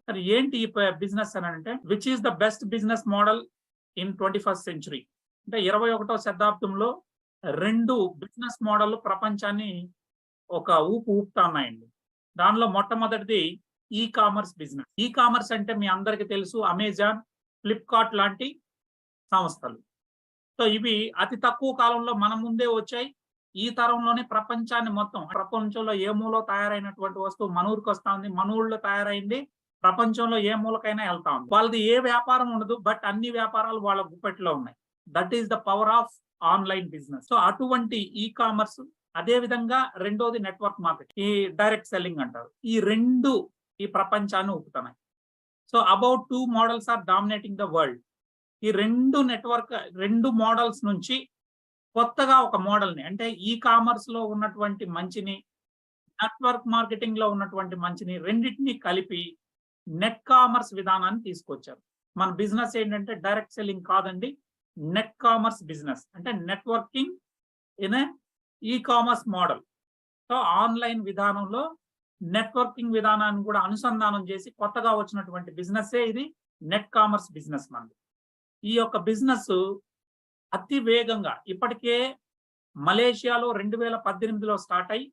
మరి ఏంటి ఈ బిజినెస్ అని అంటే, which is the best business model in 21st century? అంటే 21వ శతాబ్దంలో 2 బిజినెస్ మోడల్ ప్రపంచాన్ని ఒక ఊపుతా ఉన్నాయండి. దానిలో మొట్టమొదటిది e commerce business. E commerce అంటే మీ అందరికీ తెలుసు, అమెజాన్, ఫ్లిప్కార్ట్ లాంటి సంస్థలు. సో ఇవి అతి తక్కువ కాలంలో మన ముందే వచ్చాయి. ఈ తరంలోనే ప్రపంచాన్ని మొత్తం, ప్రపంచంలో ఏ మూలో తయారైనటువంటి వస్తువు మన ఊరికి వస్తా ఉంది, మన ఊళ్ళో తయారైంది ప్రపంచంలో ఏ మూలకైనా వెళ్తా ఉంది. వాళ్ళది ఏ వ్యాపారం ఉండదు, బట్ అన్ని వ్యాపారాలు వాళ్ళ గుప్పెట్లో ఉన్నాయి. That is the power of online business. So అటువంటి ఈ కామర్స్, అదే విధంగా రెండోది నెట్వర్క్ మార్కెట్, ఈ డైరెక్ట్ సెల్లింగ్ అంటారు. ఈ రెండు ఈ ప్రపంచాన్ని ఊపుతున్నాయి. So about 2 models are dominating the world. ఈ రెండు మోడల్స్ నుంచి కొత్తగా ఒక మోడల్ని, అంటే ఈ కామర్స్ లో ఉన్నటువంటి మంచిని, నెట్వర్క్ మార్కెటింగ్ లో ఉన్నటువంటి మంచిని రెండింటినీ కలిపి నెట్ కామర్స్ విధానాన్ని తీసుకొచ్చారు. మన బిజినెస్ ఏంటంటే డైరెక్ట్ సెల్లింగ్ కాదండి, నెట్ కామర్స్ బిజినెస్, అంటే networking in e commerce model. So online విధానంలో నెట్వర్కింగ్ విధానాన్ని కూడా అనుసంధానం చేసి కొత్తగా వచ్చినటువంటి బిజినెస్ ఇది నెట్ కామర్స్ బిజినెస్. మనది ఈ యొక్క బిజినెస్ అతి వేగంగా ఇప్పటికే మలేషియాలో 2018లో స్టార్ట్ అయ్యి,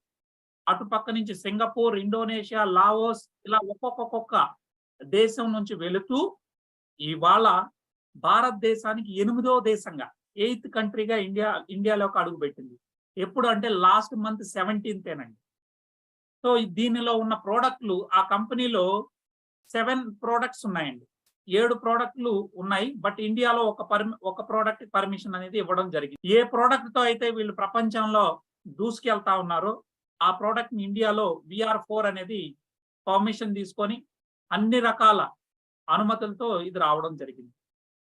అటుపక్క నుంచి సింగపూర్, ఇండోనేషియా, లావోస్, ఇలా ఒక్కొక్క దేశం నుంచి వెళుతూ ఇవాళ భారతదేశానికి 8వ దేశంగా, 8th కంట్రీగా ఇండియాలోకి అడుగు పెట్టింది. ఎప్పుడు అంటే లాస్ట్ మంత్ 17th. సో దీనిలో ఉన్న ప్రోడక్ట్లు, ఆ కంపెనీలో 7 ప్రోడక్ట్స్ ఉన్నాయండి. 7 ప్రోడక్ట్లు ఉన్నాయి. బట్ ఇండియాలో ఒక ప్రోడక్ట్ పర్మిషన్ అనేది ఇవ్వడం జరిగింది. ఏ ప్రోడక్ట్ తో అయితే వీళ్ళు ప్రపంచంలో దూసుకెళ్తా ఉన్నారో ఆ ప్రోడక్ట్ ని ఇండియాలో VR4 అనేది పర్మిషన్ తీసుకొని అన్ని రకాల అనుమతులతో ఇది రావడం జరిగింది.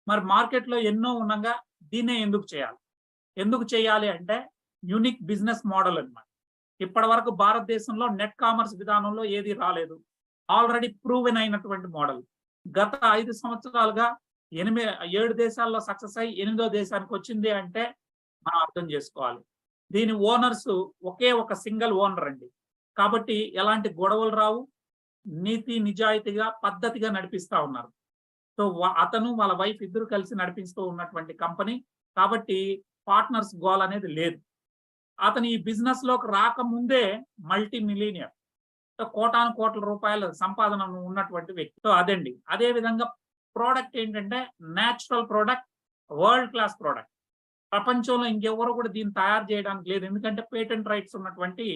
మరి మార్కెట్లో ఎన్నో ఉండగా దీన్నే ఎందుకు చేయాలి అంటే యూనిక్ బిజినెస్ మోడల్ అన్నమాట. ఇప్పటి వరకు భారతదేశంలో నెట్ కామర్స్ విధానంలో ఏది రాలేదు. ఆల్రెడీ ప్రూవెన్ అయినటువంటి మోడల్. గత 5 సంవత్సరాలుగా 7 దేశాల్లో సక్సెస్ అయ్యి 8వ దేశానికి వచ్చింది అంటే మనం అర్థం చేసుకోవాలి. దీని ఓనర్స్ ఒకే ఒక సింగిల్ ఓనర్ అండి. కాబట్టి ఎలాంటి గొడవలు రావు, నీతి నిజాయితీగా పద్ధతిగా నడిపిస్తా ఉన్నారు. సో అతను వాళ్ళ వైఫ్ ఇద్దరు కలిసి నడిపిస్తూ ఉన్నటువంటి కంపెనీ. కాబట్టి పార్ట్నర్స్ గోల్ అనేది లేదు. అతను ఈ బిజినెస్ లోకి రాకముందే మల్టీ మిలీనియర్, కోటాను కోట్ల రూపాయల సంపాదన ఉన్నటువంటి వ్యక్తి. సో అదండి. అదే విధంగా ప్రోడక్ట్ ఏంటంటే natural product, world class product. ప్రపంచంలో ఇంకెవరు కూడా దీన్ని తయారు చేయడానికి లేదు. ఎందుకంటే పేటెంట్ రైట్స్ ఉన్నటువంటి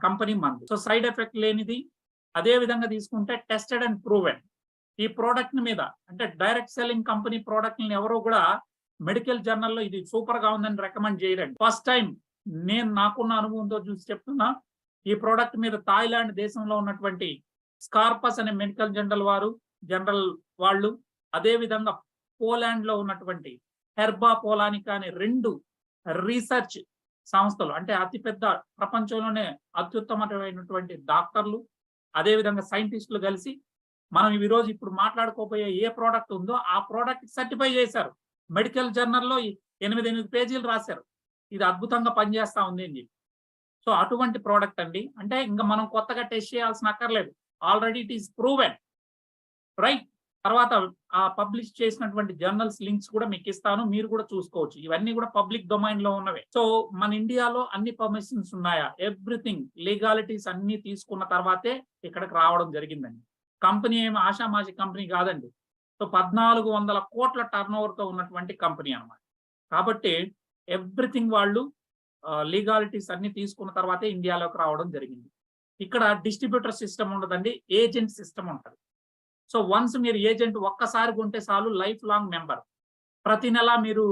కంపెనీ మంది. సో సైడ్ ఎఫెక్ట్ లేనిది. అదే విధంగా తీసుకుంటే టెస్టెడ్ అండ్ ప్రూవెన్. ఈ ప్రోడక్ట్ మీద, అంటే డైరెక్ట్ సెల్లింగ్ కంపెనీ ప్రోడక్ట్ ఎవరు కూడా మెడికల్ జర్నల్లో ఇది సూపర్ గా ఉందని రికమెండ్ చేయరండి. ఫస్ట్ టైం నేను నాకున్న అనుభవంతో చూసి చెప్తున్నా. ఈ ప్రోడక్ట్ మీద థాయిలాండ్ దేశంలో ఉన్నటువంటి స్కార్పస్ అనే మెడికల్ జనరల్ వాళ్ళు, అదే విధంగా పోలాండ్ లో ఉన్నటువంటి హెర్బా పోలానికా అనే 2 రీసెర్చ్ సంస్థలు, అంటే అతిపెద్ద ప్రపంచంలోనే అత్యుత్తమమైనటువంటి డాక్టర్లు, అదే విధంగా సైంటిస్టులు కలిసి మనం ఈ రోజు ఇప్పుడు మాట్లాడుకోబోయే ఏ ప్రోడక్ట్ ఉందో ఆ ప్రోడక్ట్ సర్టిఫై చేశారు. మెడికల్ జర్నల్లో 8 పేజీలు రాశారు, ఇది అద్భుతంగా పనిచేస్తా ఉంది అని చెప్పి. సో అటువంటి ప్రోడక్ట్ అండి. అంటే ఇంకా మనం కొత్తగా టెస్ట్ చేయాల్సిన అక్కర్లేదు. Already it is proven, right. తర్వాత ఆ పబ్లిష్ చేసినటువంటి జర్నల్స్ లింక్స్ కూడా మీకు ఇస్తాను, మీరు కూడా చూసుకోవచ్చు. ఇవన్నీ కూడా పబ్లిక్ డొమైన్ లో ఉన్నవే. సో మన ఇండియాలో అన్ని పర్మిషన్స్ ఉన్నాయా, ఎవ్రీథింగ్ లీగాలిటీస్ అన్ని తీసుకున్న తర్వాతే ఇక్కడికి రావడం జరిగిందండి. కంపెనీ ఏమి ఆషామాషి కంపెనీ కాదండి. సో 1400 కోట్ల టర్నోవర్ తో ఉన్నటువంటి కంపెనీ అన్నమాట. కాబట్టి ఎవ్రీథింగ్ వాళ్ళు లీగాలిటీస్ అన్ని తీసుకున్న తర్వాతే ఇండియాలోకి రావడం జరిగింది. ఇక్కడ డిస్ట్రిబ్యూటర్ సిస్టమ్ ఉండదండి, ఏజెంట్ సిస్టమ్ ఉంటుంది. సో వన్స్ మీరు ఏజెంట్ ఒక్కసారి కొంటే చాలు, లైఫ్ లాంగ్ మెంబర్. ప్రతి నెల మీరు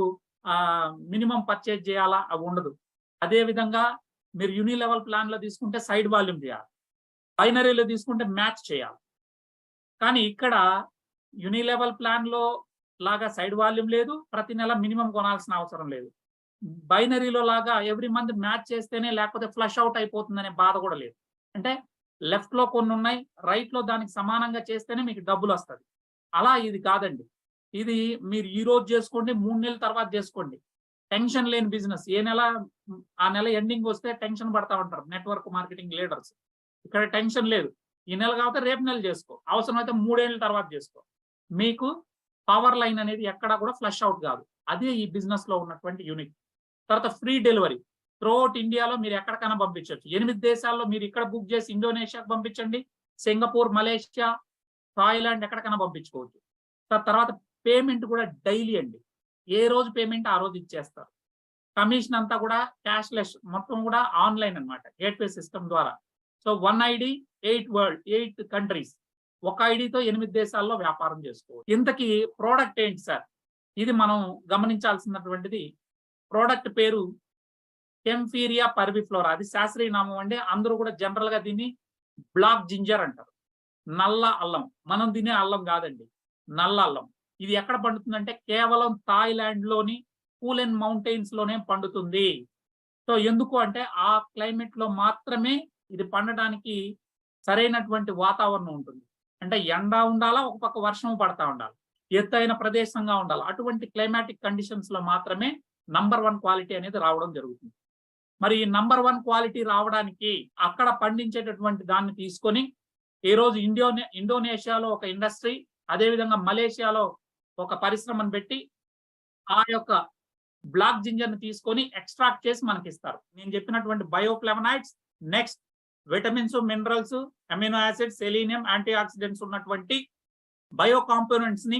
మినిమం పర్చేజ్ చేయాలా, అవి ఉండదు. అదే విధంగా మీరు యూనిలెవెల్ ప్లాన్ లో తీసుకుంటే సైడ్ వాల్యూమ్ చేయాలి, బైనరీలో తీసుకుంటే మ్యాచ్ చేయాలి. కానీ ఇక్కడ యూనిలెవెల్ ప్లాన్ లో లాగా సైడ్ వాల్యూమ్ లేదు, ప్రతి నెల మినిమం కొనాల్సిన అవసరం లేదు. బైనరీలో లాగా ఎవ్రీ మంత్ మ్యాచ్ చేస్తేనే, లేకపోతే ఫ్లష్ అవుట్ అయిపోతుందనే బాధ కూడా లేదు. అంటే లెఫ్ట్ లో కొన్ని ఉన్నాయి, రైట్ లో దానికి సమానంగా చేస్తేనే మీకు డబ్బులు వస్తుంది. అలా ఇది కాదండి. ఇది మీరు ఈ రోజు చేసుకోండి, 3 నెలల తర్వాత చేసుకోండి. టెన్షన్ లేని బిజినెస్. ఏ నెల ఆ నెల ఎండింగ్ వస్తే టెన్షన్ పడతా ఉంటారు నెట్వర్క్ మార్కెటింగ్ లీడర్స్. ఇక్కడ టెన్షన్ లేదు. ఈ నెల కాకపోతే రేపు నెల చేసుకో, అవసరమైతే 3 ఏళ్ల తర్వాత చేసుకో. మీకు పవర్ లైన్ అనేది ఎక్కడా కూడా ఫ్లష్ అవుట్ కాదు. అదే ఈ బిజినెస్ లో ఉన్నటువంటి యూనిక్. తర్వాత ఫ్రీ డెలివరీ త్రూఅవుట్ ఇండియాలో మీరు ఎక్కడికైనా పంపించవచ్చు. 8 దేశాల్లో మీరు ఇక్కడ బుక్ చేసి ఇండోనేషియాకి పంపించండి, సింగపూర్, మలేషియా, థాయిలాండ్ ఎక్కడికైనా పంపించుకోవచ్చు. తర్వాత పేమెంట్ కూడా డైలీ అండి. ఏ రోజు పేమెంట్ ఆ రోజు ఇచ్చేస్తారు. కమిషన్ అంతా కూడా క్యాష్లెస్, మొత్తం కూడా ఆన్లైన్ అన్నమాట, గేట్వే సిస్టమ్ ద్వారా. సో 1 ఐడి 8 కంట్రీస్, ఒక ఐడితో 8 దేశాల్లో వ్యాపారం చేసుకోవచ్చు. ఇంతకీ ప్రోడక్ట్ ఏంటి సార్? ఇది మనం గమనించాల్సినటువంటిది. ప్రోడక్ట్ పేరు కెంఫీరియా పర్విఫ్లోరా. అది శాస్త్రీయ నామం అండి. అందరూ కూడా జనరల్ గా దీన్ని బ్లాక్ జింజర్ అంటారు, నల్ల అల్లం. మనం తినే అల్లం కాదండి, నల్ల అల్లం. ఇది ఎక్కడ పండుతుందంటే కేవలం థాయిలాండ్ లోని కూలెన్ మౌంటైన్స్ లోనే పండుతుంది. సో ఎందుకు అంటే ఆ క్లైమేట్ లో మాత్రమే ఇది పండడానికి సరైనటువంటి వాతావరణం ఉంటుంది. అంటే ఎండ ఉండాలా, ఒక పక్క వర్షం పడతా ఉండాలి, ఎత్తైన ప్రదేశంగా ఉండాలి. అటువంటి క్లైమాటిక్ కండిషన్స్ లో మాత్రమే నంబర్ 1 క్వాలిటీ అనేది రావడం జరుగుతుంది. మరి ఈ నంబర్ 1 క్వాలిటీ రావడానికి అక్కడ పండించేటటువంటి దాన్ని తీసుకొని ఈ రోజు ఇండోనేషియాలో ఒక ఇండస్ట్రీ, అదేవిధంగా మలేషియాలో ఒక పరిశ్రమను పెట్టి ఆ యొక్క బ్లాక్ జింజర్ ని తీసుకొని ఎక్స్ట్రాక్ట్ చేసి మనకి ఇస్తారు. నేను చెప్పినటువంటి bioflavonoids, next vitamins, minerals, amino acids, selenium, antioxidants ఉన్నటువంటి బయో కాంపోనెంట్స్ ని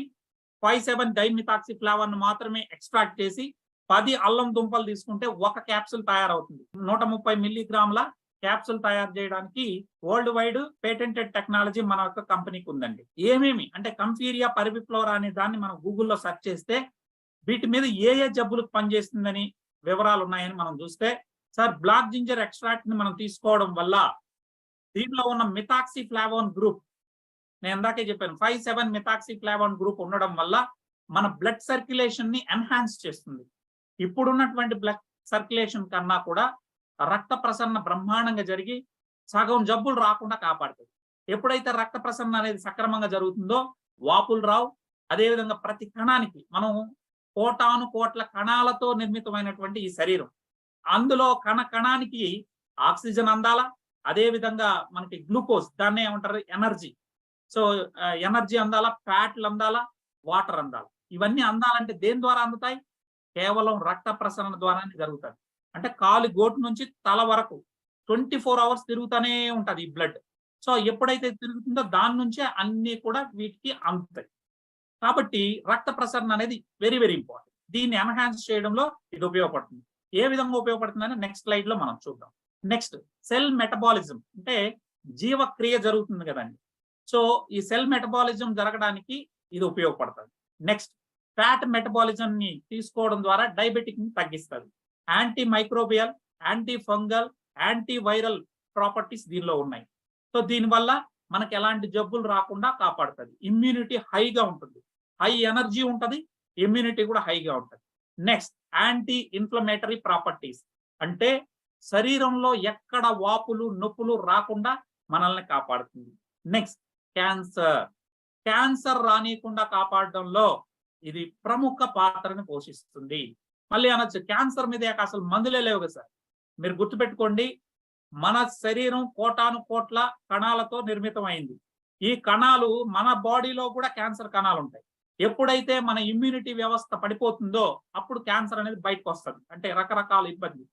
5,7 డైమిథాక్సిఫ్లావన్ ను మాత్రమే ఎక్స్ట్రాక్ట్ చేసి 10 అల్లం దుంపలు తీసుకుంటే ఒక క్యాప్సూల్ తయారవుతుంది. 130 మిల్లీగ్రాముల క్యాప్సూల్ తయారు చేయడానికి వరల్డ్ వైడ్ పేటెంటెడ్ టెక్నాలజీ మన యొక్క కంపెనీకి ఉందండి. ఏమేమి అంటే కంఫీరియా పర్విఫ్లోరా అనే దాన్ని మనం గూగుల్లో సెర్చ్ చేస్తే వీటి మీద ఏ జబ్బులకు పనిచేస్తుందని వివరాలు ఉన్నాయని మనం చూస్తే, సార్ బ్లాక్ జింజర్ ఎక్స్ట్రాక్ట్ ని మనం తీసుకోవడం వల్ల దీంట్లో ఉన్న మిథాక్సిఫ్లావోన్ గ్రూప్, నేను ఇందాకే చెప్పాను, 5,7 మిథాక్సిఫ్లావోన్ గ్రూప్ ఉండడం వల్ల మన బ్లడ్ సర్క్యులేషన్ ని ఎన్హాన్స్ చేస్తుంది. ఇప్పుడున్నటువంటి బ్లడ్ సర్క్యులేషన్ కన్నా కూడా రక్త ప్రసరణ బ్రహ్మాండంగా జరిగి సగం జబ్బులు రాకుండా కాపాడుతుంది. ఎప్పుడైతే రక్త ప్రసరణ అనేది సక్రమంగా జరుగుతుందో వాపులు రావు. అదేవిధంగా ప్రతి కణానికి, మనం కోటాను కోట్ల కణాలతో నిర్మితమైనటువంటి ఈ శరీరం, అందులో కణానికి ఆక్సిజన్ అందాలా, అదేవిధంగా మనకి గ్లూకోజ్, దాన్ని ఏమంటారు ఎనర్జీ. సో ఎనర్జీ అందాలా, ఫ్యాట్లు అందాలా, వాటర్ అందాలా. ఇవన్నీ అందాలంటే దేని ద్వారా అందుతాయి? కేవలం రక్త ప్రసరణ ద్వారానే జరుగుతుంది. అంటే కాలు గోటు నుంచి తల వరకు 24 అవర్స్ తిరుగుతూనే ఉంటది ఈ బ్లడ్. సో ఎప్పుడైతే తిరుగుతుందో దాని నుంచే అన్ని కూడా వీటికి అందుతాయి. కాబట్టి రక్త ప్రసరణ అనేది వెరీ వెరీ ఇంపార్టెంట్. దీన్ని ఎన్హాన్స్ చేయడంలో ఇది ఉపయోగపడుతుంది. ఏ విధంగా ఉపయోగపడుతుందని నెక్స్ట్ స్లైడ్ లో మనం చూద్దాం. నెక్స్ట్ సెల్ మెటబాలిజం, అంటే జీవక్రియ జరుగుతుంది కదండి. సో ఈ సెల్ మెటబాలిజం జరగడానికి ఇది ఉపయోగపడుతుంది. నెక్స్ట్ ఫ్యాట్ మెటబాలిజం ని తీసుకోవడం ద్వారా డయాబెటిక్ ని తగ్గిస్తుంది. Anti microbial, anti fungal, anti viral properties దీనిలో ఉన్నాయి. సో దీనివల్ల మనకి ఎలాంటి జబ్బులు రాకుండా కాపాడుతుంది. ఇమ్యూనిటీ హైగా ఉంటుంది, హై ఎనర్జీ ఉంటుంది, ఇమ్యూనిటీ కూడా హైగా ఉంటుంది. నెక్స్ట్ యాంటీ ఇన్ఫ్లమేటరీ ప్రాపర్టీస్, అంటే శరీరంలో ఎక్కడ వాపులు నొప్పులు రాకుండా మనల్ని కాపాడుతుంది. నెక్స్ట్ క్యాన్సర్ రానియకుండా కాపాడడంలో ఇది ప్రముఖ పాత్రను పోషిస్తుంది. మళ్ళీ అనొచ్చు క్యాన్సర్ మీద అసలు మందులే లేవు కదా సార్. మీరు గుర్తుపెట్టుకోండి, మన శరీరం కోటాను కోట్ల కణాలతో నిర్మితమైంది. ఈ కణాలు, మన బాడీలో కూడా క్యాన్సర్ కణాలు ఉంటాయి. ఎప్పుడైతే మన ఇమ్యూనిటీ వ్యవస్థ పడిపోతుందో అప్పుడు క్యాన్సర్ అనేది బయటకు వస్తుంది, అంటే రకరకాల ఇబ్బంది.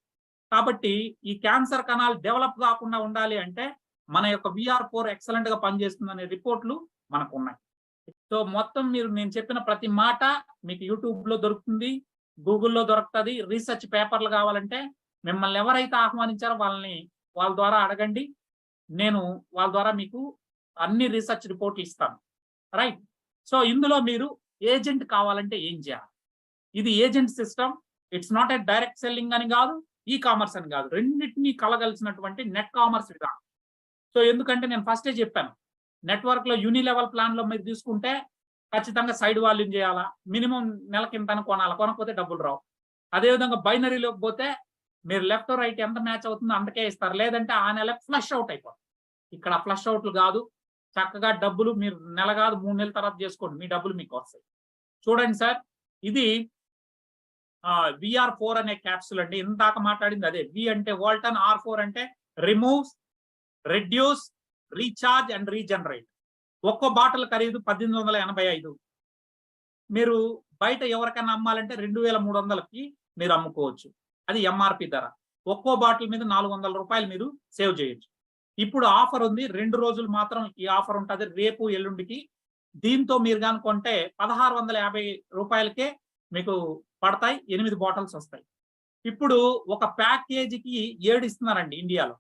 కాబట్టి ఈ క్యాన్సర్ కణాలు డెవలప్ కాకుండా ఉండాలి అంటే మన యొక్క VR4 ఎక్సలెంట్ గా పనిచేస్తుందనే రిపోర్ట్లు మనకు ఉన్నాయి. సో మొత్తం నేను చెప్పిన ప్రతి మాట మీకు యూట్యూబ్ లో దొరుకుతుంది, గూగుల్లో దొరుకుతుంది. రీసెర్చ్ పేపర్లు కావాలంటే మిమ్మల్ని ఎవరైతే ఆహ్వానించారో వాళ్ళ ద్వారా అడగండి. నేను వాళ్ళ ద్వారా మీకు అన్ని రీసెర్చ్ రిపోర్ట్లు ఇస్తాను, రైట్. సో ఇందులో మీరు ఏజెంట్ కావాలంటే ఏం చేయాలి? ఇది agent system. It's not a direct selling అని కాదు, ఈ కామర్స్ అని కాదు, రెండింటినీ కలగలిసినటువంటి నెట్ కామర్స్ విధానం. సో ఎందుకంటే నేను ఫస్టే చెప్పాను, నెట్వర్క్ లో యూని లెవెల్ ప్లాన్ లో మీరు తీసుకుంటే ఖచ్చితంగా సైడ్ వాల్యూమ్ చేయాలా, మినిమం నెలకింతని కొనాలి, కొనకపోతే డబ్బులు రావు. అదేవిధంగా బైనరీలోకి పోతే మీరు లెఫ్ట్ రైట్ ఎంత మ్యాచ్ అవుతుందో అంతకే ఇస్తారు, లేదంటే ఆ నెల ఫ్లష్ అవుట్ అయిపోతుంది. ఇక్కడ ఫ్లష్ అవుట్లు కాదు, చక్కగా డబ్బులు మీరు నెల కాదు 3 నెలల తర్వాత చేసుకోండి, మీ డబ్బులు మీకు వస్తాయి. చూడండి సార్, ఇది VR4 అనే క్యాప్సూల్ అండి. ఇందాక మాట్లాడింది అదే. V అంటే వాల్టన్, R4 అంటే removes, reduce, recharge and regenerate. ఒక్కో బాటిల్ ఖరీదు 1885. మీరు బయట ఎవరికైనా అమ్మాలంటే 2300కి మీరు అమ్ముకోవచ్చు. అది ఎంఆర్పి ధర. ఒక్కో బాటిల్ మీద 400 రూపాయలు మీరు సేవ్ చేయొచ్చు. ఇప్పుడు ఆఫర్ ఉంది. 2 రోజులు మాత్రం ఈ ఆఫర్ ఉంటది. రేపు ఎల్లుండికి. దీంతో మీరు గాని కొంటే 1650 రూపాయలకే మీకు పడతాయి. 8 బాటిల్స్ వస్తాయి. ఇప్పుడు ఒక ప్యాకేజీకి 7 ఇస్తున్నారండి ఇండియాలో.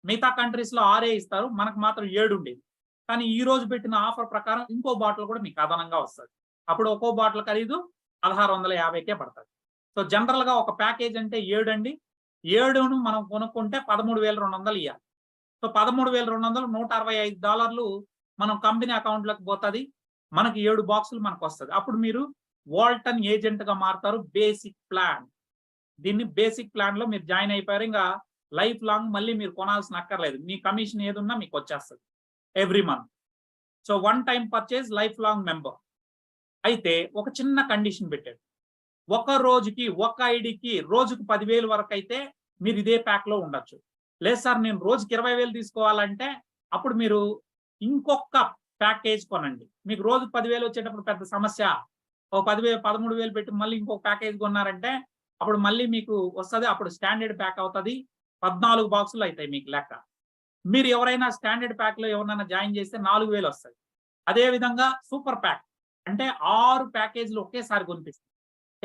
మిగతా కంట్రీస్ లో 6 ఇస్తారు. మనకు మాత్రం 7 ఉండేది. కానీ ఈ రోజు పెట్టిన ఆఫర్ ప్రకారం ఇంకో బాటిల్ కూడా మీకు అదనంగా వస్తుంది. అప్పుడు ఒక్కో బాటిల్ ఖరీదు 1650కే పడుతుంది. సో జనరల్ గా ఒక ప్యాకేజ్ అంటే 7 అండి. 7ను మనం కొనుక్కుంటే 13,200 ఇవ్వాలి. సో 13,200 $165 మనం కంపెనీ అకౌంట్ లోకి పోతుంది. మనకి 7 బాక్సులు మనకు వస్తుంది. అప్పుడు మీరు వాల్టన్ ఏజెంట్ గా మారుతారు. Basic plan. దీన్ని బేసిక్ ప్లాన్ లో మీరు జాయిన్ అయిపోయారు. ఇంకా లైఫ్ లాంగ్ మళ్ళీ మీరు కొనాల్సిన అక్కర్లేదు. మీ కమిషన్ ఏదున్నా మీకు వచ్చేస్తుంది every month. So 1 time purchase, life long member. అయితే ఒక చిన్న కండిషన్ పెట్టాడు. ఒక రోజుకి ఒక ఐడికి రోజుకు 10,000 వరకు అయితే మీరు ఇదే ప్యాక్ లో ఉండొచ్చు. లేదు సార్ నేను రోజుకి 20,000 తీసుకోవాలంటే అప్పుడు మీరు ఇంకొక ప్యాకేజ్ కొనండి. మీకు రోజు 10,000 వచ్చేటప్పుడు పెద్ద సమస్య. ఓ 10,000 13,000 పెట్టి మళ్ళీ ఇంకొక ప్యాకేజ్ కొన్నారంటే అప్పుడు మళ్ళీ మీకు వస్తుంది. అప్పుడు స్టాండర్డ్ ప్యాక్ అవుతుంది. 14 బాక్సులు అవుతాయి మీకు లెక్క. మీరు ఎవరైనా స్టాండర్డ్ ప్యాక్ లో ఎవరైనా జాయిన్ చేస్తే 4,000 వస్తుంది. అదే విధంగా సూపర్ ప్యాక్ అంటే 6 ప్యాకేజీలు ఒకేసారి కొనిపిస్తారు.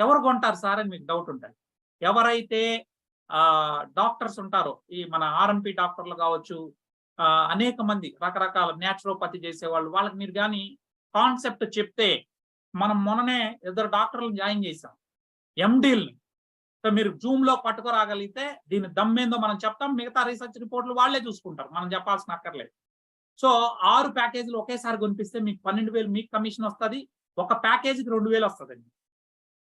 ఎవరు కొంటారు సార్ అని మీకు డౌట్ ఉంటుంది. ఎవరైతే డాక్టర్స్ ఉంటారో, ఈ మన ఆర్ఎంపీ డాక్టర్లు కావచ్చు, అనేక మంది రకరకాల న్యాచురోపతి చేసేవాళ్ళు, వాళ్ళకి మీరు కానీ కాన్సెప్ట్ చెప్తే, మనం మొన్ననే 2 డాక్టర్లను జాయిన్ చేసాం ఎండీల్ని. సో మీరు జూమ్ లో పట్టుకురాగలిగితే దీని దమ్మేందో మనం చెప్తాం. మిగతా రీసెర్చ్ రిపోర్ట్లు వాళ్ళే చూసుకుంటారు, మనం చెప్పాల్సిన అక్కర్లేదు. సో 6 ప్యాకేజీలు ఒకేసారి కొనిపిస్తే మీకు 12,000 మీకు కమిషన్ వస్తుంది. ఒక ప్యాకేజీకి 2,000 వస్తుందండి.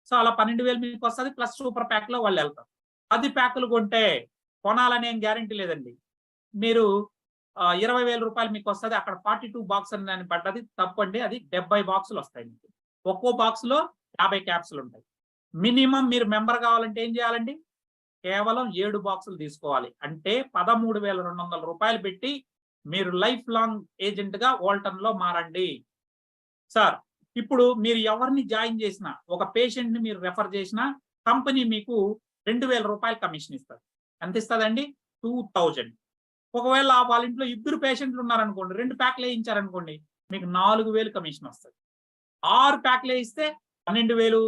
సో అలా 12,000 మీకు వస్తుంది. ప్లస్ సూపర్ ప్యాక్ లో వాళ్ళు వెళ్తారు. 10 ప్యాకులు కొంటే కొనాలనే గ్యారంటీ లేదండి. మీరు 20,000 రూపాయలు మీకు వస్తుంది. అక్కడ 42 బాక్స్ అని పడ్డది తప్పండి. అది 70 బాక్సులు వస్తాయి మీకు. ఒక్కో బాక్స్ లో 50 క్యాప్సులు ఉంటాయి. మినిమం మీరు మెంబర్ కావాలంటే ఏం చేయాలండి? కేవలం 7 బాక్సులు తీసుకోవాలి. అంటే 13,200 రూపాయలు పెట్టి మీరు లైఫ్ లాంగ్ ఏజెంట్ గా వాల్టన్ లో మారండి. సార్ ఇప్పుడు మీరు ఎవరిని జాయిన్ చేసినా, ఒక పేషెంట్ ని మీరు రెఫర్ చేసినా కంపెనీ మీకు 2,000 రూపాయలు కమిషన్ ఇస్తారు. ఎంత ఇస్తుందండి? 2,000. ఒకవేళ వాళ్ళ ఇంట్లో 2 పేషెంట్లు ఉన్నారనుకోండి, 2 ప్యాక్లు వేయించారనుకోండి, మీకు 4,000 కమిషన్ వస్తుంది. 6 ప్యాక్లు వేయిస్తే 12,000.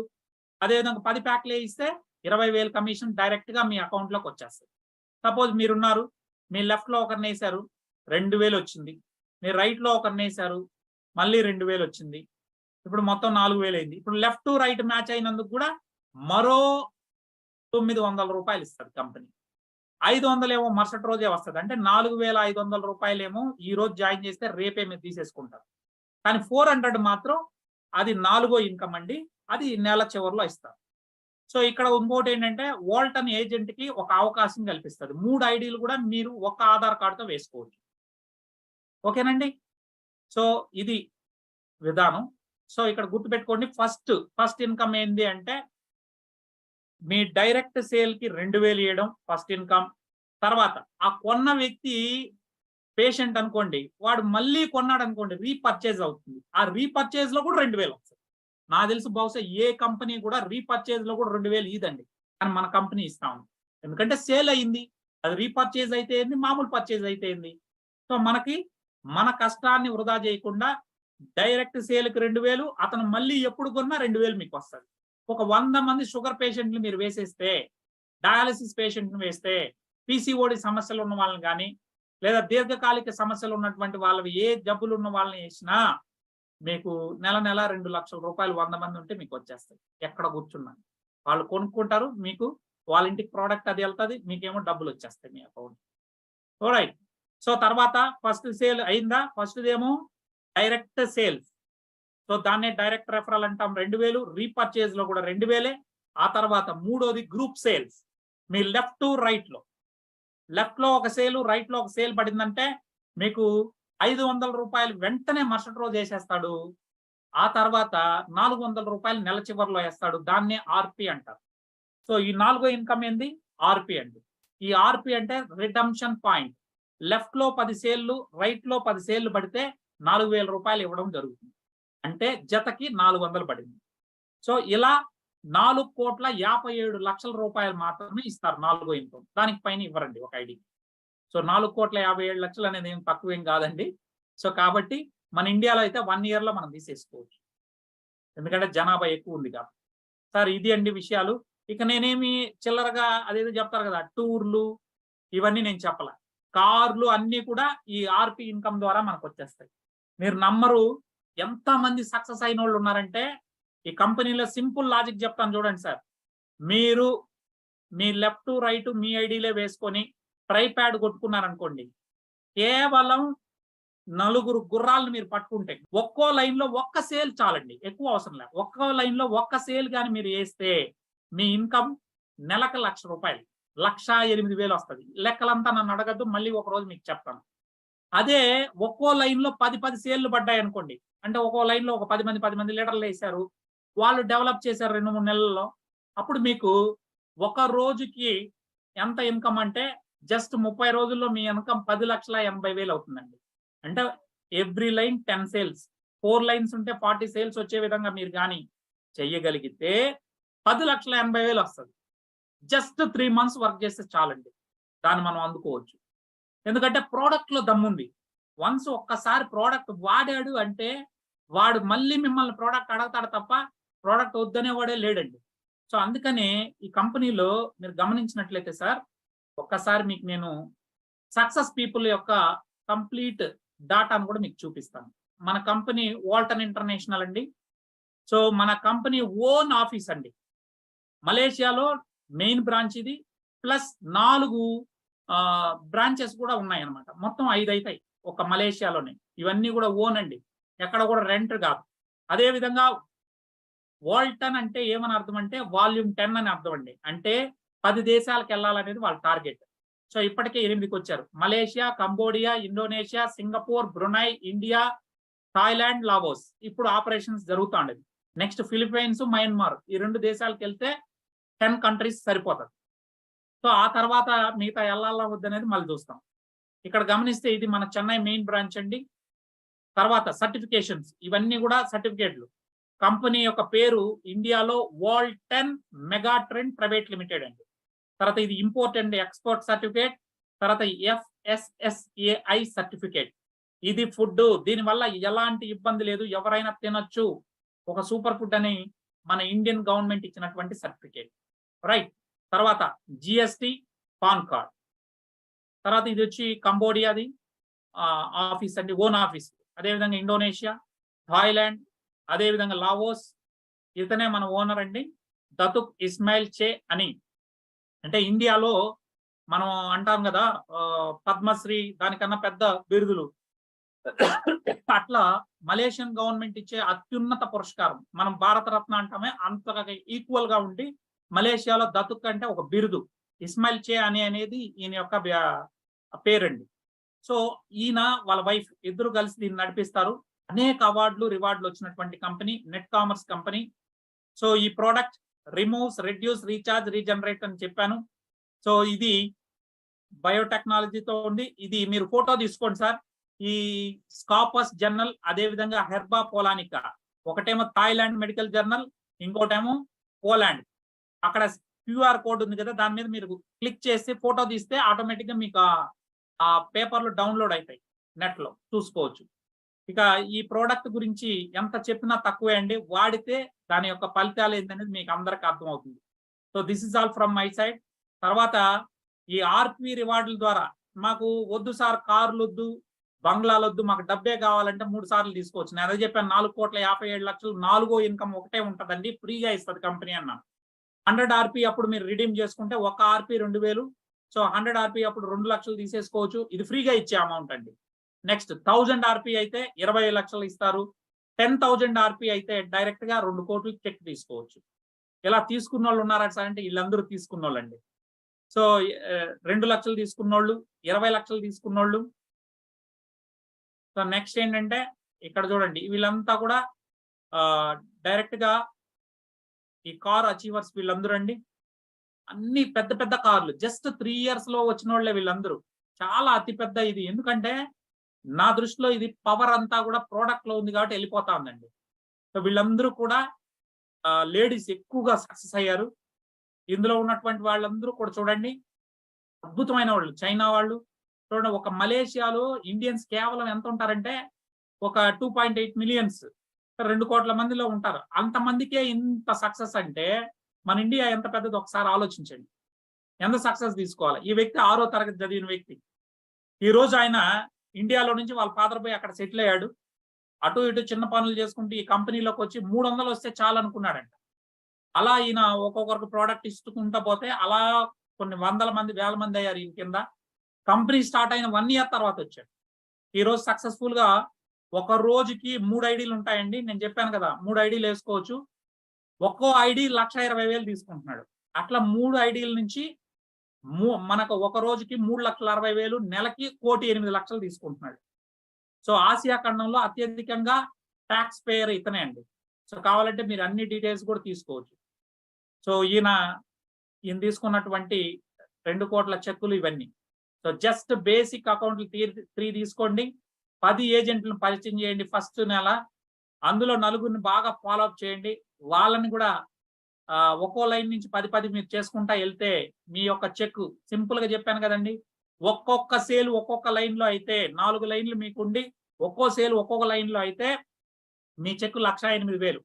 అదేవిధంగా 10 ప్యాక్లు వేయిస్తే 20,000 కమిషన్ డైరెక్ట్ గా మీ అకౌంట్ లోకి వచ్చేస్తుంది. సపోజ్ మీరున్నారు, మీ లెఫ్ట్ లో ఒకరిని వేసారు, 2,000 వచ్చింది. మీరు రైట్ లో ఒకరిని వేసారు, మళ్ళీ 2,000 వచ్చింది. ఇప్పుడు మొత్తం 4,000 అయింది. ఇప్పుడు లెఫ్ట్ రైట్ మ్యాచ్ అయినందుకు కూడా మరో 900 రూపాయలు ఇస్తుంది కంపెనీ. 500 ఏమో మరుసటి రోజే వస్తుంది. అంటే 4,500 రూపాయలు ఏమో ఈ రోజు జాయిన్ చేస్తే రేపే మీరు తీసేసుకుంటారు. కానీ 400 మాత్రం అది 4వ ఇన్కమ్ అండి. అది నెల చివరిలో ఇస్తారు. సో ఇక్కడ ఇంకోటి ఏంటంటే వాల్టన్ ఏజెంట్ కి ఒక అవకాశం కల్పిస్తుంది. 3 ఐడీలు కూడా మీరు ఒక ఆధార్ కార్డుతో వేసుకోవచ్చు. ఓకేనండి. సో ఇది విధానం. సో ఇక్కడ గుర్తుపెట్టుకోండి, ఫస్ట్ ఇన్కమ్ ఏంది అంటే మీ డైరెక్ట్ సేల్ కి 2,000 ఇవ్వడం ఫస్ట్ ఇన్కమ్. తర్వాత ఆ కొన్న వ్యక్తి పేషెంట్ అనుకోండి, వాడు మళ్ళీ కొన్నాడు అనుకోండి, రీపర్చేజ్ అవుతుంది. ఆ రీపర్చేజ్ లో కూడా 2,000 వస్తుంది. నాకు తెలుసు బహుశా ఏ కంపెనీ కూడా రీపర్చేజ్ లో కూడా 2,000 ఇదండి. కానీ మన కంపెనీ ఇస్తాము. ఎందుకంటే సేల్ అయింది. అది రీపర్చేజ్ అయితే ఏంది, మామూలు పర్చేజ్ అయితే ఏంది. సో మనకి మన కష్టాన్ని వృధా చేయకుండా డైరెక్ట్ సేల్కి 2,000, అతను మళ్ళీ ఎప్పుడు కొన్నా 2,000 మీకు వస్తుంది. ఒక 100 మంది షుగర్ పేషెంట్లు మీరు వేసేస్తే, డయాలసిస్ పేషెంట్ని వేస్తే, పీసీఓడి సమస్యలు ఉన్న వాళ్ళని కానీ, లేదా దీర్ఘకాలిక సమస్యలు ఉన్నటువంటి వాళ్ళవి ఏ జబ్బులు ఉన్న వాళ్ళని వేసినా మీకు నెల 2 లక్షల రూపాయలు 100 మంది ఉంటే మీకు వచ్చేస్తాయి. ఎక్కడ కూర్చున్నా వాళ్ళు కొనుక్కుంటారు. మీకు వాళ్ళ ఇంటికి ప్రోడక్ట్ అది వెళ్తుంది. మీకేమో డబ్బులు వచ్చేస్తాయి మీ అకౌంట్. రైట్. సో తర్వాత ఫస్ట్ సేల్ అయిందా? ఫస్ట్ ఏమో డైరెక్ట్ సేల్స్. సో దాన్నే డైరెక్ట్ రెఫరల్ అంటాం. 2,000. రీపర్చేజ్ లో కూడా 2,000. ఆ తర్వాత మూడోది group sales. Me left to right లో, లెఫ్ట్ లో ఒక సేల్, రైట్ లో ఒక సేల్ పడిందంటే మీకు 500 రూపాయలు వెంటనే మరుసటి రోజు వేసేస్తాడు. ఆ తర్వాత 400 రూపాయలు నెల చివరిలో వేస్తాడు. దాన్నే ఆర్పి అంటారు. సో ఈ 4వ ఇన్కమ్ ఏంది? ఆర్పి అండి. ఈ ఆర్పి అంటే రిడమ్షన్ పాయింట్. లెఫ్ట్ లో 10 సేళ్లు, రైట్ లో 10 సేళ్లు పడితే 4,000 రూపాయలు ఇవ్వడం జరుగుతుంది. అంటే జతకి 400 పడింది. సో ఇలా 4,57,00,000 రూపాయలు మాత్రమే ఇస్తారు 4వ ఇన్కమ్. దానికి పైన ఇవ్వరండి ఒక ఐడి. సో 4,57,00,000 అనేది ఏం తక్కువేం కాదండి. సో కాబట్టి మన ఇండియాలో అయితే 1 ఇయర్ లో మనం తీసేసుకోవచ్చు. ఎందుకంటే జనాభా ఎక్కువ ఉంది కాబట్టి. సార్ ఇది అండి విషయాలు. ఇక నేనేమి చిల్లరగా అదేదో చెప్తారు కదా టూర్లు ఇవన్నీ నేను చెప్పలా. కార్లు అన్నీ కూడా ఈ ఆర్‌పి ఇన్కమ్ ద్వారా మనకు వచ్చేస్తాయి. మీరు నమ్మరు, ఎంత మంది సక్సెస్ అయినోళ్ళు ఉన్నారంటే ఈ కంపెనీలో సింపుల్ లాజిక్ చెప్తాను చూడండి సార్. మీరు మీ లెఫ్ట్ రైట్ మీ ఐడీలే వేసుకొని ట్రై ప్యాడ్ కొట్టుకున్నారనుకోండి, కేవలం 4 గుర్రాలను మీరు పట్టుకుంటే ఒక్కో లైన్ లో ఒక్క సేల్ చాలండి, ఎక్కువ అవసరం లేదు. ఒక్కో లైన్ లో ఒక్క సేల్ గాని మీరు వేస్తే మీ ఇన్కమ్ నెలకు 1,00,000 రూపాయలు, 1,08,000 వస్తుంది. లెక్కలంతా నన్ను అడగద్దు, మళ్ళీ ఒక రోజు మీకు చెప్తాను. అదే ఒక్కో లైన్ లో 10 సేల్లు పడ్డాయి అనుకోండి, అంటే ఒక్కో లైన్ లో ఒక 10 మంది లీడర్లు వేశారు, వాళ్ళు డెవలప్ చేశారు 2-3 నెలల్లో. అప్పుడు మీకు ఒక రోజుకి ఎంత ఇన్కమ్ అంటే జస్ట్ 30 రోజుల్లో మీ ఇన్కమ్ 10,80,000 అవుతుందండి. అంటే ఎవ్రీ లైన్ 10 సేల్స్, 4 లైన్స్ ఉంటే 40 సేల్స్ వచ్చే విధంగా మీరు కానీ చెయ్యగలిగితే 10,80,000 వస్తుంది. జస్ట్ 3 మంత్స్ వర్క్ చేస్తే చాలండి, దాన్ని మనం అందుకోవచ్చు. ఎందుకంటే ప్రోడక్ట్ లో దమ్ముంది. వన్స్ ఒక్కసారి ప్రోడక్ట్ వాడాడు అంటే వాడు మళ్ళీ మిమ్మల్ని ప్రోడక్ట్ అడగతాడు తప్ప ప్రోడక్ట్ వద్దనేవాడే లేడండి. సో అందుకనే ఈ కంపెనీలో మీరు గమనించినట్లయితే సార్, ఒక్కసారి మీకు నేను సక్సెస్ పీపుల్ యొక్క కంప్లీట్ డాటాను కూడా మీకు చూపిస్తాను. మన కంపెనీ వాల్టన్ ఇంటర్నేషనల్ అండి. సో మన కంపెనీ ఓన్ ఆఫీస్ అండి. మలేషియాలో మెయిన్ బ్రాంచ్ ఇది, ప్లస్ 4 బ్రాంచెస్ కూడా ఉన్నాయన్నమాట. మొత్తం 5 అవుతాయి ఒక మలేషియాలోనే. ఇవన్నీ కూడా ఓన్ అండి, ఎక్కడ కూడా రెంట్ కాదు. అదే విధంగా వాల్టన్ అంటే ఏమని అర్థం అంటే వాల్యూమ్ 10 అని అర్థం అండి. అంటే 10 దేశాలకు వెళ్ళాలనేది వాళ్ళ టార్గెట్. సో ఇప్పటికే 8కి వచ్చారు. Malaysia, Cambodia, Indonesia, Singapore, Brunei, India, Thailand, Laos ఇప్పుడు ఆపరేషన్స్ జరుగుతూ ఉండేది. నెక్స్ట్ ఫిలిప్పైన్స్, మయన్మార్, ఈ 2 దేశాలకు వెళ్తే 10 కంట్రీస్ సరిపోతుంది. సో ఆ తర్వాత మిగతా వెళ్ళాలా వద్దనేది మళ్ళీ చూస్తాం. ఇక్కడ గమనిస్తే ఇది మన చెన్నై మెయిన్ బ్రాంచ్ అండి. తర్వాత సర్టిఫికేషన్స్, ఇవన్నీ కూడా సర్టిఫికేట్లు. కంపెనీ యొక్క పేరు ఇండియాలో వాల్టన్ మెగాట్రెండ్ ప్రైవేట్ లిమిటెడ్ అండి. తర్వాత ఇది ఇంపోర్ట్ అండ్ ఎక్స్పోర్ట్ సర్టిఫికేట్. తర్వాత FSSAI సర్టిఫికేట్. ఇది ఫుడ్, దీనివల్ల ఎలాంటి ఇబ్బంది లేదు, ఎవరైనా తినొచ్చు, ఒక సూపర్ ఫుడ్ అని మన ఇండియన్ గవర్నమెంట్ ఇచ్చినటువంటి సర్టిఫికేట్. రైట్. తర్వాత GST, పాన్ కార్డ్. తర్వాత ఇది వచ్చి కంబోడియాది ఆఫీస్ అండి, ఓన్ ఆఫీస్. అదేవిధంగా ఇండోనేషియా, థాయిలాండ్, అదేవిధంగా లావోస్, ఇతనే మన ఓనర్ అండి, దతుక్ ఇస్మాయిల్ చే అని. అంటే ఇండియాలో మనం అంటాం కదా పద్మశ్రీ, దానికన్నా పెద్ద బిరుదులు, అట్లా మలేషియన్ గవర్నమెంట్ ఇచ్చే అత్యున్నత పురస్కారం. మనం భారతరత్న అంటామే, అంత ఈక్వల్ గా ఉండి మలేషియాలో దతుక్ అంటే ఒక బిరుదు. ఇస్మాయిల్ చే అనేది ఈయన యొక్క పేరండి. సో ఈయన వాళ్ళ వైఫ్ ఇద్దరు కలిసి దీన్ని నడిపిస్తారు. అనేక అవార్డులు రివార్డులు వచ్చినటువంటి company, net commerce company. So ఈ product removes, reduce, recharge, regenerate అని చెప్పాను. సో ఇది బయోటెక్నాలజీతో ఉంది. ఇది మీరు ఫోటో తీసుకోండి సార్. ఈ స్కాపస్ జర్నల్, అదే విధంగా హెర్బా పోలానికా, ఒకటేమో థాయిలాండ్ మెడికల్ జర్నల్, ఇంకోటేమో పోలాండ్. అక్కడ QR కోడ్ ఉంది కదా, దాని మీద మీరు క్లిక్ చేసి ఫోటో తీస్తే ఆటోమేటిక్ గా మీకు ఆ పేపర్లు డౌన్లోడ్ అవుతాయి, నెట్ లో చూసుకోవచ్చు. ఇక ఈ ప్రోడక్ట్ గురించి ఎంత చెప్పినా తక్కువే అండి, వాడితే దాని యొక్క ఫలితాలు ఏంటనేది మీకు అందరికి అర్థమవుతుంది. So this is all from my side. తర్వాత ఈ ఆర్‌పి రివార్డుల ద్వారా మాకు వద్దు సార్, కార్లు వద్దు, బంగ్లాలు వద్దు, మాకు డబ్బే కావాలంటే 3 సార్లు తీసుకోవచ్చు. నేను అదే చెప్పాను, 4,57,00,000 4వ ఇన్కమ్ ఒకటే ఉంటుందండి, ఫ్రీగా ఇస్తుంది కంపెనీ అన్నాను. 100 ఆర్‌పి అప్పుడు మీరు రిడీమ్ చేసుకుంటే ఒక ఆర్‌పి 2,000. సో 100 ఆర్‌పి అప్పుడు 2 లక్షలు తీసేసుకోవచ్చు. ఇది ఫ్రీగా ఇచ్చే అమౌంట్ అండి. నెక్స్ట్ 1000 ఆర్‌పి అయితే 20 లక్షలు ఇస్తారు. 10,000 ఆర్‌పి అయితే డైరెక్ట్ గా 2 కోట్లు చెక్ తీసుకోవచ్చు. ఇలా తీసుకున్న వాళ్ళు ఉన్నారా సార్ అంటే వీళ్ళందరూ తీసుకున్న వాళ్ళండి. సో 2 లక్షలు తీసుకున్నోళ్ళు, 20 లక్షలు తీసుకున్నోళ్ళు. సో నెక్స్ట్ ఏంటంటే ఇక్కడ చూడండి, వీళ్ళంతా కూడా డైరెక్ట్ గా ఈ కార్ అచీవర్స్ వీళ్ళందరూ అండి. అన్ని పెద్ద పెద్ద కార్లు, జస్ట్ 3 ఇయర్స్ లో వచ్చిన వాళ్ళే వీళ్ళందరూ. చాలా అతిపెద్ద ఇది. ఎందుకంటే నా దృష్టిలో ఇది పవర్ అంతా కూడా ప్రొడక్ట్ లో ఉంది కాబట్టి వెళ్ళిపోతా ఉందండి. సో వీళ్ళందరూ కూడా లేడీస్ ఎక్కువగా సక్సెస్ అయ్యారు. ఇందులో ఉన్నటువంటి వాళ్ళందరూ కూడా చూడండి అద్భుతమైన వాళ్ళు. చైనా వాళ్ళు చూడండి, ఒక మలేషియాలో ఇండియన్స్ కేవలం ఎంత ఉంటారంటే ఒక 2.8 మిలియన్స్ 2 కోట్ల మందిలో ఉంటారు. అంతమందికే ఇంత సక్సెస్ అంటే మన ఇండియా ఎంత పెద్దది ఒకసారి ఆలోచించండి. ఎంత సక్సెస్ తీసుకోవాలి. ఈ వ్యక్తి 6వ తరగతి చదివిన వ్యక్తి. ఈ రోజు ఆయన ఇండియాలో నుంచి వాళ్ళ ఫాదర్ పోయి అక్కడ సెటిల్ అయ్యాడు. అటు ఇటు చిన్న పనులు చేసుకుంటూ ఈ కంపెనీలోకి వచ్చి 300 వస్తే చాలు అనుకున్నాడంట. అలా ఈయన ఒక్కొక్కరికి ప్రోడక్ట్ ఇస్తుకుంటా పోతే అలా కొన్ని వందల మంది, వేల మంది అయ్యారు ఈయన కింద. కంపెనీ స్టార్ట్ అయిన 1 ఇయర్ తర్వాత వచ్చాడు. ఈ రోజు సక్సెస్ఫుల్ గా ఒక రోజుకి 3 ఐడీలు ఉంటాయండి. నేను చెప్పాను కదా 3 ఐడీలు వేసుకోవచ్చు. ఒక్కో ఐడీ 1,20,000 తీసుకుంటున్నాడు. అట్లా 3 ఐడీల నుంచి మనకు ఒక రోజుకి 3,60,000, నెలకి 1,08,00,000 తీసుకుంటున్నాడు. సో ఆసియా ఖండంలో అత్యధికంగా ట్యాక్స్ పేయర్ ఇతనే అండి. సో కావాలంటే మీరు అన్ని డీటెయిల్స్ కూడా తీసుకోవచ్చు. సో ఈయన తీసుకున్నటువంటి 2 కోట్ల చెక్కులు ఇవన్నీ. సో జస్ట్ బేసిక్ అకౌంట్లు 3 తీసుకోండి. 10 ఏజెంట్లను పరిచయం చేయండి ఫస్ట్ నెల. అందులో 4గురిని బాగా ఫాలో అప్ చేయండి. వాళ్ళని కూడా ఒక్కో లైన్ నుంచి 10 మీరు చేసుకుంటా వెళ్తే మీ యొక్క చెక్ సింపుల్ గా చెప్పాను కదండి. ఒక్కొక్క సేల్ ఒక్కొక్క లైన్ లో అయితే 4 లైన్లు మీకుండి ఒక్కో సేల్ ఒక్కొక్క లైన్ లో అయితే మీ చెక్ 1,08,000.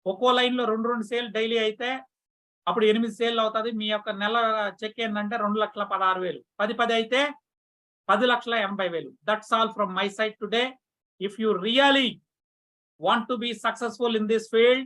ఒక్కో లైన్ లో 2 సేల్ డైలీ అయితే అప్పుడు 8 సేల్ అవుతుంది. మీ యొక్క నెల చెక్ ఏంటంటే 2,16,000. 10 అయితే 10,80,000. That's all from my side today. If you really want to be successful in this field,